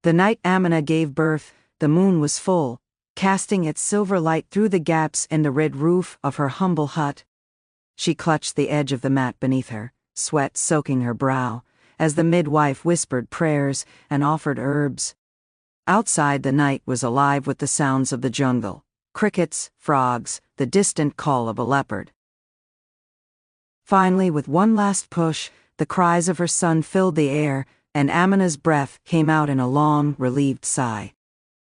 The night Amina gave birth, the moon was full, casting its silver light through the gaps in the red roof of her humble hut. She clutched the edge of the mat beneath her, sweat soaking her brow, as the midwife whispered prayers and offered herbs. Outside, the night was alive with the sounds of the jungle: crickets, frogs, the distant call of a leopard. Finally, with one last push, the cries of her son filled the air, and Amina's breath came out in a long, relieved sigh.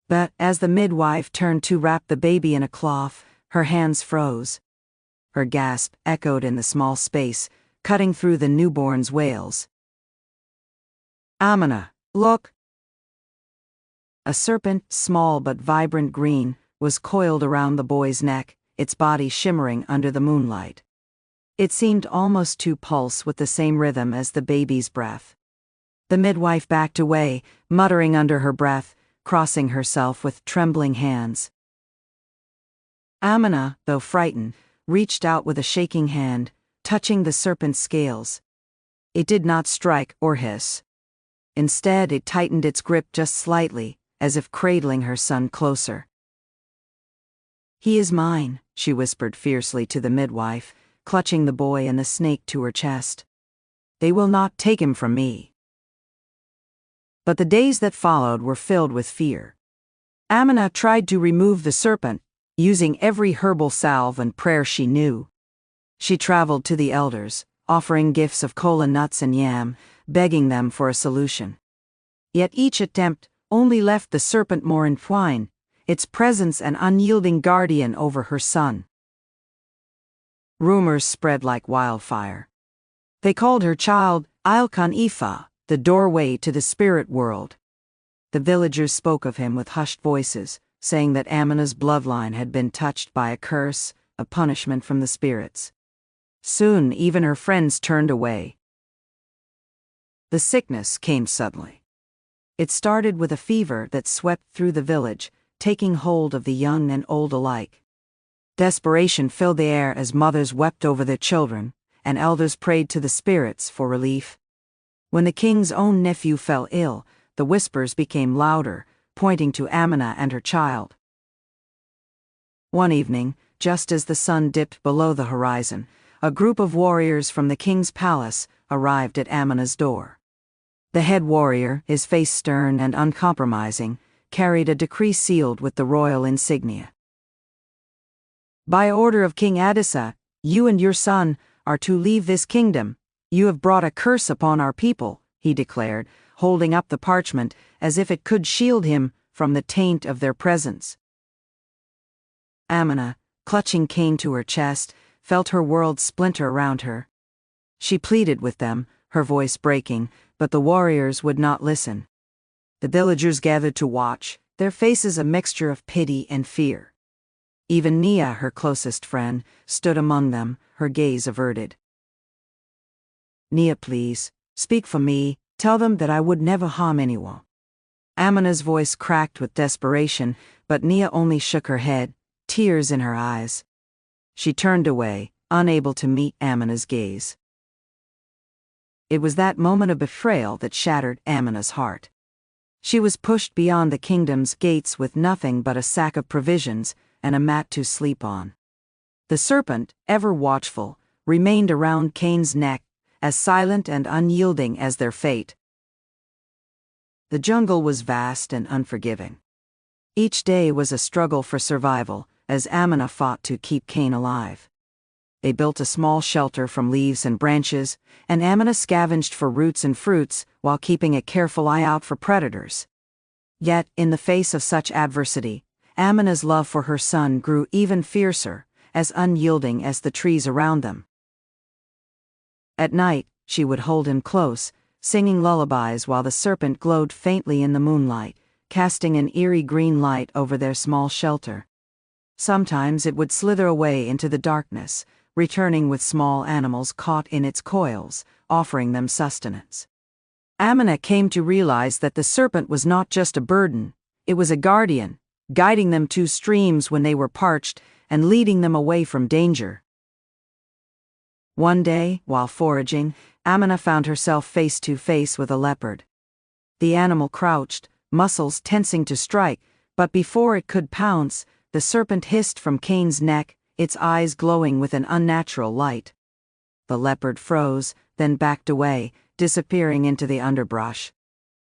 But as the midwife turned to wrap the baby in a cloth, her hands froze. Her gasp echoed in the small space, cutting through the newborn's wails. "Amina, look!" A serpent, small but vibrant green, was coiled around the boy's neck, its body shimmering under the moonlight. It seemed almost to pulse with the same rhythm as the baby's breath. The midwife backed away, muttering under her breath, crossing herself with trembling hands. Amina, though frightened, reached out with a shaking hand, touching the serpent's scales. It did not strike or hiss. Instead, it tightened its grip just slightly, as if cradling her son closer. "He is mine," she whispered fiercely to the midwife, clutching the boy and the snake to her chest. "They will not take him from me." But the days that followed were filled with fear. Amina tried to remove the serpent, using every herbal salve and prayer she knew. She traveled to the elders, offering gifts of kola nuts and yam, begging them for a solution. Yet each attempt only left the serpent more entwined, its presence an unyielding guardian over her son. Rumors spread like wildfire. They called her child Ilkan Ifa, the doorway to the spirit world. The villagers spoke of him with hushed voices, saying that Amina's bloodline had been touched by a curse, a punishment from the spirits. Soon, even her friends turned away. The sickness came suddenly. It started with a fever that swept through the village, taking hold of the young and old alike. Desperation filled the air as mothers wept over their children, and elders prayed to the spirits for relief. When the king's own nephew fell ill, the whispers became louder, pointing to Amina and her child. One evening, just as the sun dipped below the horizon, a group of warriors from the king's palace arrived at Amina's door. The head warrior, his face stern and uncompromising, carried a decree sealed with the royal insignia. "By order of King Adisa, you and your son are to leave this kingdom. You have brought a curse upon our people," he declared, holding up the parchment as if it could shield him from the taint of their presence. Amina, clutching Kane to her chest, felt her world splinter around her. She pleaded with them, her voice breaking, but the warriors would not listen. The villagers gathered to watch, their faces a mixture of pity and fear. Even Nia, her closest friend, stood among them, her gaze averted. "Nia, please, speak for me, tell them that I would never harm anyone." Amina's voice cracked with desperation, but Nia only shook her head, tears in her eyes. She turned away, unable to meet Amina's gaze. It was that moment of betrayal that shattered Amina's heart. She was pushed beyond the kingdom's gates with nothing but a sack of provisions and a mat to sleep on. The serpent, ever watchful, remained around Kane's neck, as silent and unyielding as their fate. The jungle was vast and unforgiving. Each day was a struggle for survival, as Amina fought to keep Kane alive. They built a small shelter from leaves and branches, and Amina scavenged for roots and fruits while keeping a careful eye out for predators. Yet, in the face of such adversity, Amina's love for her son grew even fiercer, as unyielding as the trees around them. At night, she would hold him close, singing lullabies while the serpent glowed faintly in the moonlight, casting an eerie green light over their small shelter. Sometimes it would slither away into the darkness, returning with small animals caught in its coils, offering them sustenance. Amina came to realize that the serpent was not just a burden, it was a guardian, guiding them to streams when they were parched and leading them away from danger. One day, while foraging, Amina found herself face to face with a leopard. The animal crouched, muscles tensing to strike, but before it could pounce, the serpent hissed from Kane's neck, its eyes glowing with an unnatural light. The leopard froze, then backed away, disappearing into the underbrush.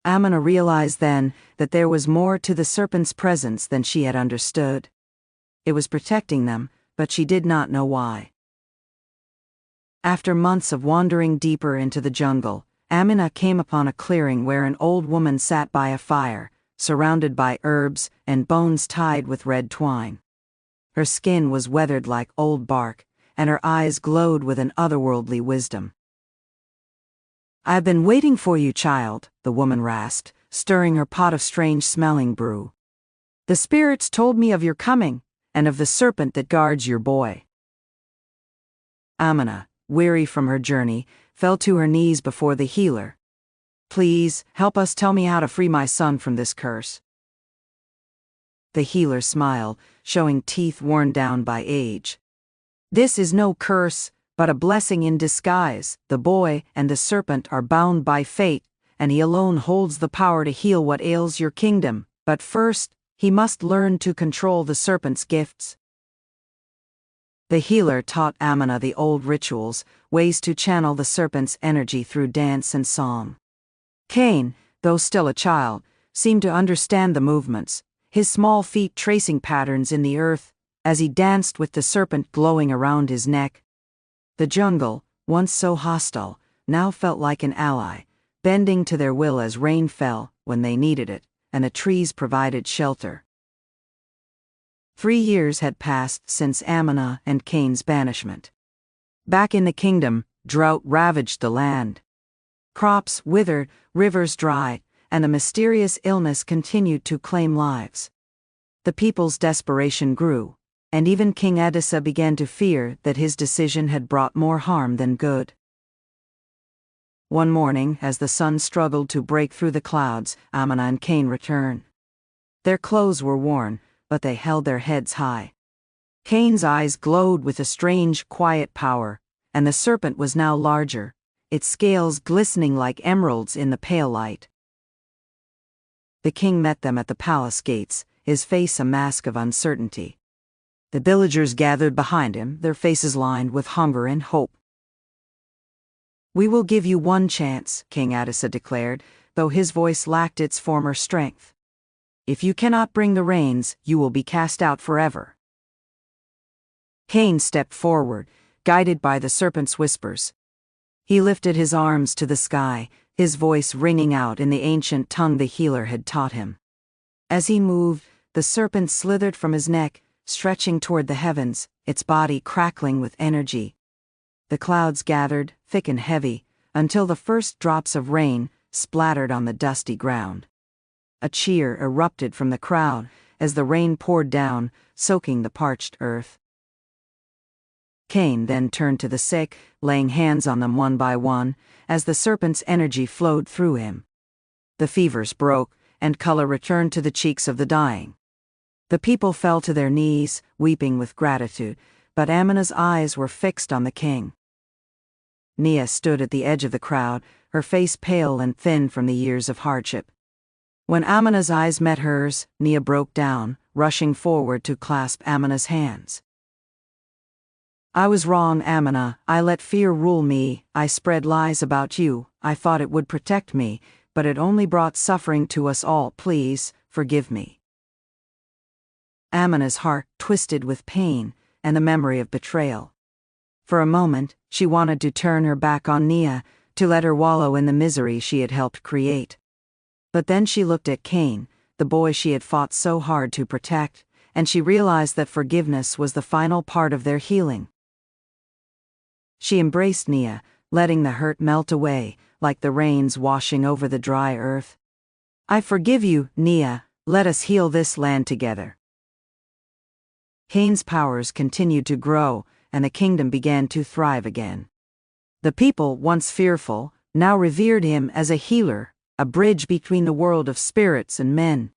Amina realized then that there was more to the serpent's presence than she had understood. It was protecting them, but she did not know why. After months of wandering deeper into the jungle, Amina came upon a clearing where an old woman sat by a fire, surrounded by herbs and bones tied with red twine. Her skin was weathered like old bark, and her eyes glowed with an otherworldly wisdom. "I've been waiting for you, child," the woman rasped, stirring her pot of strange-smelling brew. "The spirits told me of your coming, and of the serpent that guards your boy." Amina, weary from her journey, fell to her knees before the healer. "Please, help us, tell me how to free my son from this curse." The healer smiled, showing teeth worn down by age. "This is no curse, but a blessing in disguise. The boy and the serpent are bound by fate, and he alone holds the power to heal what ails your kingdom. But first, he must learn to control the serpent's gifts." The healer taught Amina the old rituals, ways to channel the serpent's energy through dance and song. Kane, though still a child, seemed to understand the movements, his small feet tracing patterns in the earth, as he danced with the serpent glowing around his neck. The jungle, once so hostile, now felt like an ally, bending to their will as rain fell when they needed it, and the trees provided shelter. 3 years had passed since Amina and Kane's banishment. Back in the kingdom, drought ravaged the land. Crops withered, rivers dried, and a mysterious illness continued to claim lives. The people's desperation grew, and even King Edessa began to fear that his decision had brought more harm than good. One morning, as the sun struggled to break through the clouds, Amina and Kane returned. Their clothes were worn, but they held their heads high. Kane's eyes glowed with a strange, quiet power, and the serpent was now larger, its scales glistening like emeralds in the pale light. The king met them at the palace gates, his face a mask of uncertainty. The villagers gathered behind him, their faces lined with hunger and hope. "We will give you one chance," King Edessa declared, though his voice lacked its former strength. "If you cannot bring the rains, you will be cast out forever." Kane stepped forward, guided by the serpent's whispers. He lifted his arms to the sky, his voice ringing out in the ancient tongue the healer had taught him. As he moved, the serpent slithered from his neck, stretching toward the heavens, its body crackling with energy. The clouds gathered, thick and heavy, until the first drops of rain splattered on the dusty ground. A cheer erupted from the crowd as the rain poured down, soaking the parched earth. Kane then turned to the sick, laying hands on them one by one, as the serpent's energy flowed through him. The fevers broke, and color returned to the cheeks of the dying. The people fell to their knees, weeping with gratitude, but Amina's eyes were fixed on the king. Nia stood at the edge of the crowd, her face pale and thin from the years of hardship. When Amina's eyes met hers, Nia broke down, rushing forward to clasp Amina's hands. "I was wrong, Amina. I let fear rule me. I spread lies about you. I thought it would protect me, but it only brought suffering to us all. Please, forgive me." Amina's heart twisted with pain and the memory of betrayal. For a moment, she wanted to turn her back on Nia, to let her wallow in the misery she had helped create. But then she looked at Kane, the boy she had fought so hard to protect, and she realized that forgiveness was the final part of their healing. She embraced Nia, letting the hurt melt away, like the rains washing over the dry earth. "I forgive you, Nia. Let us heal this land together." Kane's powers continued to grow, and the kingdom began to thrive again. The people, once fearful, now revered him as a healer, a bridge between the world of spirits and men.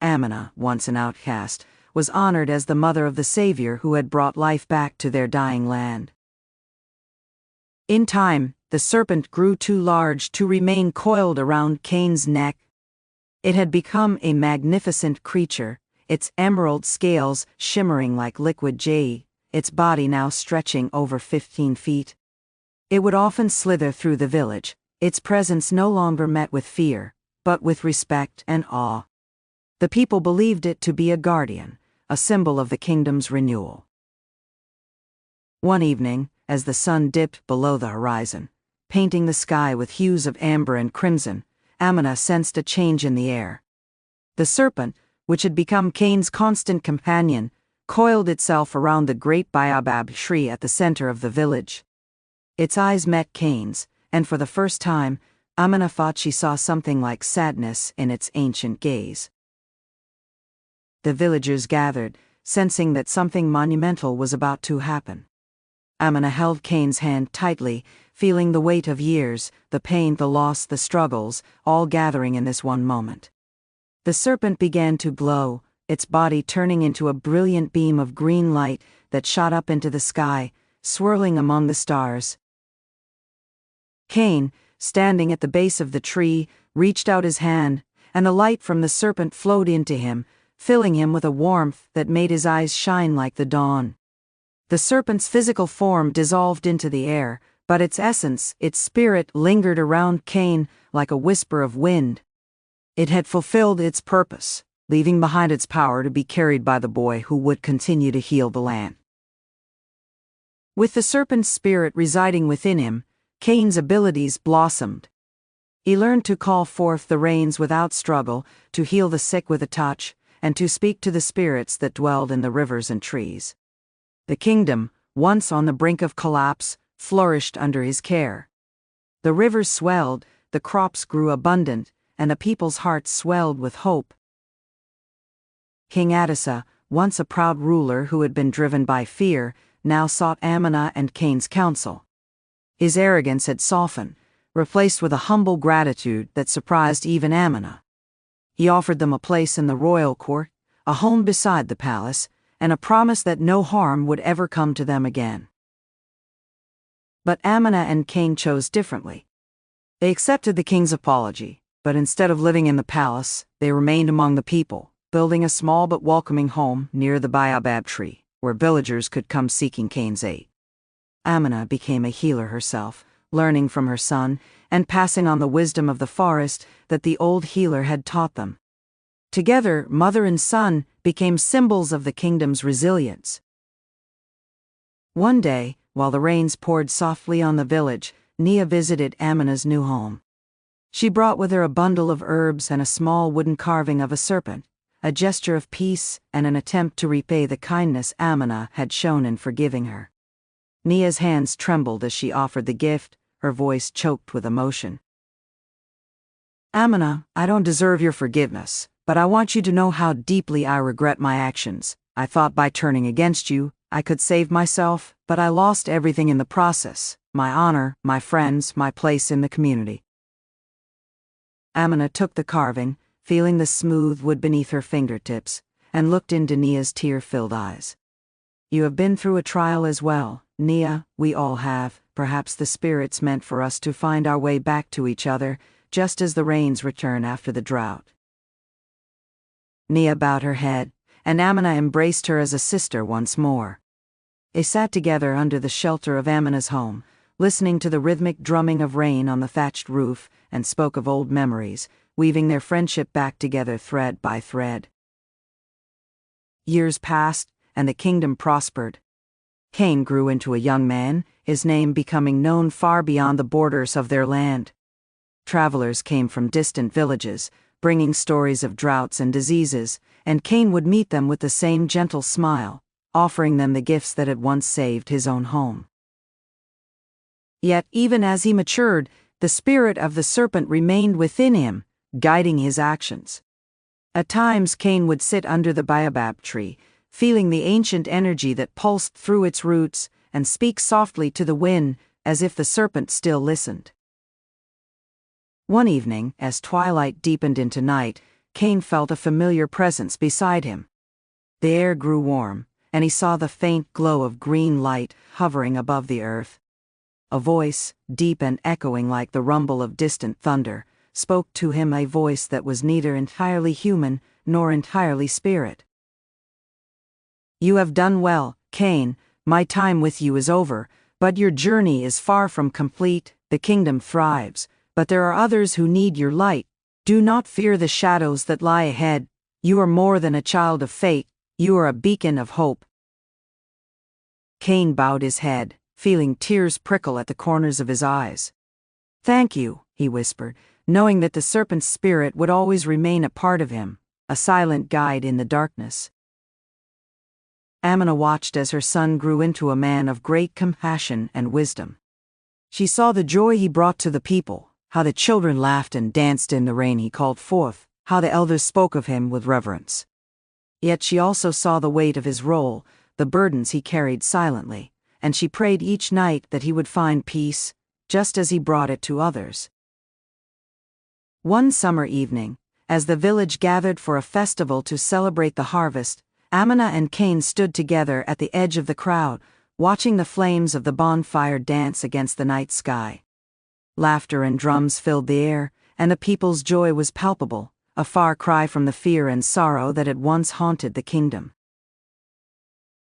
Amina, once an outcast, was honored as the mother of the savior who had brought life back to their dying land. In time, the serpent grew too large to remain coiled around Kane's neck. It had become a magnificent creature, its emerald scales shimmering like liquid jade, its body now stretching over 15 feet. It would often slither through the village, its presence no longer met with fear, but with respect and awe. The people believed it to be a guardian, a symbol of the kingdom's renewal. One evening, as the sun dipped below the horizon, painting the sky with hues of amber and crimson, Amina sensed a change in the air. The serpent, which had become Kane's constant companion, coiled itself around the great baobab tree at the center of the village. Its eyes met Kane's, and for the first time, Amina thought she saw something like sadness in its ancient gaze. The villagers gathered, sensing that something monumental was about to happen. Amina held Kane's hand tightly, feeling the weight of years, the pain, the loss, the struggles, all gathering in this one moment. The serpent began to glow, its body turning into a brilliant beam of green light that shot up into the sky, swirling among the stars. Kane, standing at the base of the tree, reached out his hand, and the light from the serpent flowed into him, filling him with a warmth that made his eyes shine like the dawn. The serpent's physical form dissolved into the air, but its essence, its spirit, lingered around Kane like a whisper of wind. It had fulfilled its purpose, leaving behind its power to be carried by the boy who would continue to heal the land. With the serpent's spirit residing within him, Kane's abilities blossomed. He learned to call forth the rains without struggle, to heal the sick with a touch, and to speak to the spirits that dwelled in the rivers and trees. The kingdom, once on the brink of collapse, flourished under his care. The rivers swelled, the crops grew abundant, and the people's hearts swelled with hope. King Adisa, once a proud ruler who had been driven by fear, now sought Amina and Kane's counsel. His arrogance had softened, replaced with a humble gratitude that surprised even Amina. He offered them a place in the royal court, a home beside the palace, and a promise that no harm would ever come to them again. But Amina and Kane chose differently. They accepted the king's apology, but instead of living in the palace, they remained among the people, building a small but welcoming home near the baobab tree, where villagers could come seeking Kane's aid. Amina became a healer herself, learning from her son, and passing on the wisdom of the forest that the old healer had taught them. Together, mother and son became symbols of the kingdom's resilience. One day, while the rains poured softly on the village, Nia visited Amina's new home. She brought with her a bundle of herbs and a small wooden carving of a serpent, a gesture of peace and an attempt to repay the kindness Amina had shown in forgiving her. Nia's hands trembled as she offered the gift, her voice choked with emotion. "Amina, I don't deserve your forgiveness, but I want you to know how deeply I regret my actions. I thought by turning against you, I could save myself, but I lost everything in the process: my honor, my friends, my place in the community." Amina took the carving, feeling the smooth wood beneath her fingertips, and looked into Nia's tear-filled eyes. "You have been through a trial as well, Nia, we all have. Perhaps the spirits meant for us to find our way back to each other, just as the rains return after the drought." Nia bowed her head, and Amina embraced her as a sister once more. They sat together under the shelter of Amina's home, listening to the rhythmic drumming of rain on the thatched roof, and spoke of old memories, weaving their friendship back together thread by thread. Years passed, and the kingdom prospered. Kane grew into a young man, his name becoming known far beyond the borders of their land. Travelers came from distant villages, bringing stories of droughts and diseases, and Kane would meet them with the same gentle smile, offering them the gifts that had once saved his own home. Yet, even as he matured, the spirit of the serpent remained within him, guiding his actions. At times, Kane would sit under the baobab tree, feeling the ancient energy that pulsed through its roots, and speak softly to the wind, as if the serpent still listened. One evening, as twilight deepened into night, Kane felt a familiar presence beside him. The air grew warm, and he saw the faint glow of green light hovering above the earth. A voice, deep and echoing like the rumble of distant thunder, spoke to him a voice that was neither entirely human nor entirely spirit. "You have done well, Kane. My time with you is over, but your journey is far from complete. The kingdom thrives, but there are others who need your light. Do not fear the shadows that lie ahead. You are more than a child of fate, you are a beacon of hope." Kane bowed his head, feeling tears prickle at the corners of his eyes. "Thank you," he whispered, knowing that the serpent's spirit would always remain a part of him, a silent guide in the darkness. Amina watched as her son grew into a man of great compassion and wisdom. She saw the joy he brought to the people, how the children laughed and danced in the rain he called forth, how the elders spoke of him with reverence. Yet she also saw the weight of his role, the burdens he carried silently, and she prayed each night that he would find peace, just as he brought it to others. One summer evening, as the village gathered for a festival to celebrate the harvest, Amina and Kane stood together at the edge of the crowd, watching the flames of the bonfire dance against the night sky. Laughter and drums filled the air, and the people's joy was palpable, a far cry from the fear and sorrow that had once haunted the kingdom.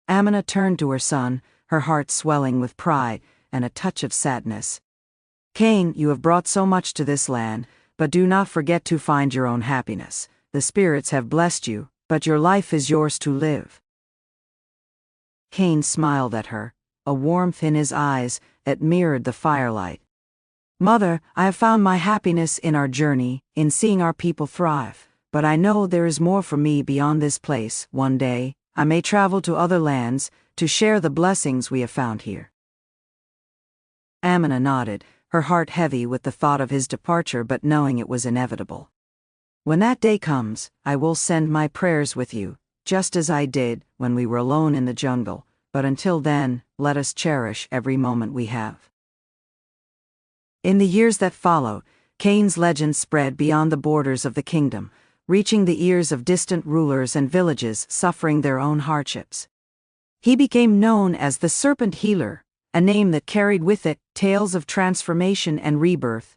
Amina turned to her son, her heart swelling with pride and a touch of sadness. "Kane, you have brought so much to this land, but do not forget to find your own happiness. The spirits have blessed you, but your life is yours to live." Kane smiled at her, a warmth in his eyes that mirrored the firelight. "Mother, I have found my happiness in our journey, in seeing our people thrive, but I know there is more for me beyond this place. One day, I may travel to other lands to share the blessings we have found here." Amina nodded, her heart heavy with the thought of his departure but knowing it was inevitable. "When that day comes, I will send my prayers with you, just as I did when we were alone in the jungle, but until then, let us cherish every moment we have." In the years that followed, Kane's legend spread beyond the borders of the kingdom, reaching the ears of distant rulers and villages suffering their own hardships. He became known as the Serpent Healer, a name that carried with it tales of transformation and rebirth.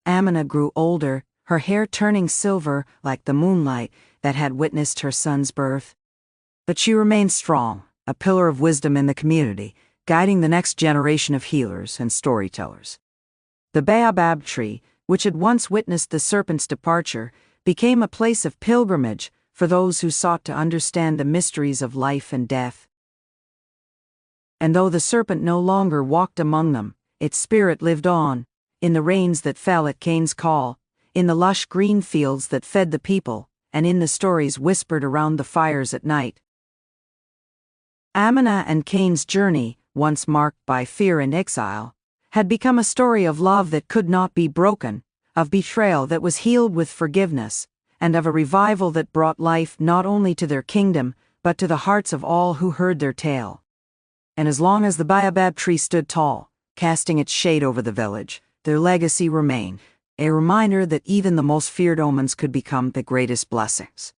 Amina grew older, her hair turning silver like the moonlight that had witnessed her son's birth. But she remained strong, a pillar of wisdom in the community, guiding the next generation of healers and storytellers. The baobab tree, which had once witnessed the serpent's departure, became a place of pilgrimage for those who sought to understand the mysteries of life and death. And though the serpent no longer walked among them, its spirit lived on, in the rains that fell at Kane's call, in the lush green fields that fed the people, and in the stories whispered around the fires at night. Amina and Kane's journey, once marked by fear and exile, had become a story of love that could not be broken, of betrayal that was healed with forgiveness, and of a revival that brought life not only to their kingdom, but to the hearts of all who heard their tale. And as long as the baobab tree stood tall, casting its shade over the village, their legacy remained, a reminder that even the most feared omens could become the greatest blessings.